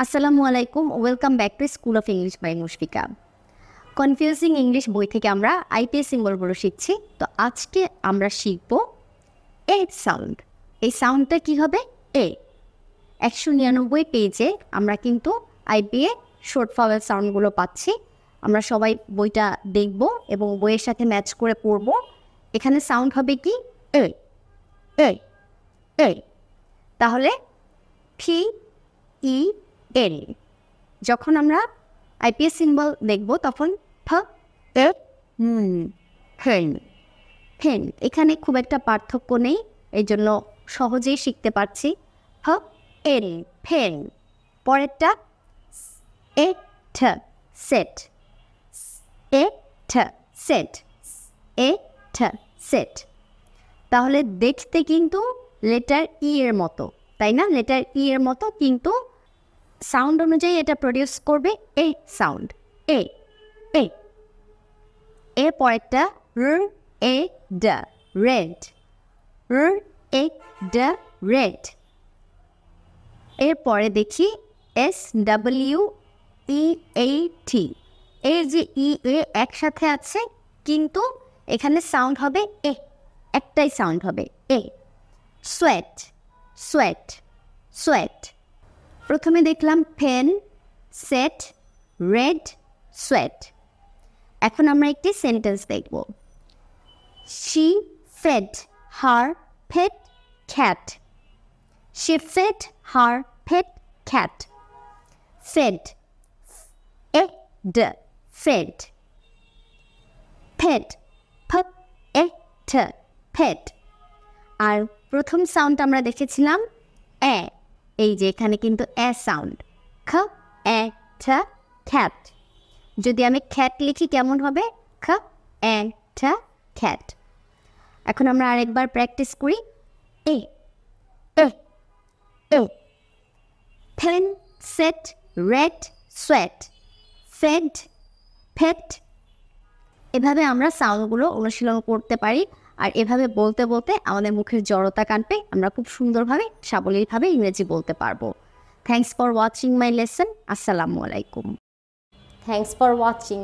আসসালামু আলাইকুম, welcome back to school of English by Mushfika. Confusing English বই থেকে আমরা আইপিএ সিম্বলগুলো শিখছি। তো আজকে আমরা শিখব এ সাউন্ড। এই সাউন্ডটা কি হবে? এ। 199 পেজে আমরা কিন্তু আইপিএ শর্ট ফাওয়েল সাউন্ডগুলো পাচ্ছি। আমরা সবাই বইটা দেখব এবং বইয়ের সাথে ম্যাচ করে পড়ব। এখানে সাউন্ড হবে কি? এ এ এ। তাহলে ফি ই এন। যখন আমরা আইপিএস সিম্বল দেখব তখন ফ এ ফেন ফেন। এখানে খুব একটা পার্থক্য নেই, এই জন্য সহজেই শিখতে পারছি। ফ এন ফেন। পরেরটা এ ঠ সেট এ ঠ সেট এ ঠ সেট। তাহলে দেখতে কিন্তু লেটার ই এর মতো, তাই না? লেটার ই এর মতো, কিন্তু সাউন্ড অনুযায়ী এটা প্রডিউস করবে এ সাউন্ড। এ এ এ। পরেরটা র এ ড রেড র এ ড রেড। এরপরে দেখি এস ডাব্লিউ ই এ টি। এর যে ই এ একসাথে আছে, কিন্তু এখানে সাউন্ড হবে এ, একটাই সাউন্ড হবে এ। Sweat sweat sweat. প্রথমে দেখলাম পেন, সেট, রেড, সোয়েট। এখন আমরা একটি সেন্টেন্স দেখব। She fed her pet cat. She fed her pet cat. Fed E D fed. Fade ফ এ ঠ ফেড। আর প্রথম সাউন্ড আমরা দেখেছিলাম এ। এই যে এখানে কিন্তু এ সাউন্ড, খ এ ঠ খ্যাট। যদি আমি খ্যাট লিখি কেমন হবে? খ এ ঠ খ্যাট। এখন আমরা আরেকবার প্র্যাকটিস করি। এ এ এ। Pen, set, red, sweat, fed, ফেট। এভাবে আমরা সাউন্ডগুলো অনুশীলন করতে পারি। আর এভাবে বলতে বলতে আমাদের মুখের জড়তা কাটবে, আমরা খুব সুন্দরভাবে সাবলীলভাবে ইংরেজি বলতে পারবো। Thanks for watching my lesson. আসসালামু আলাইকুম। Thanks for watching.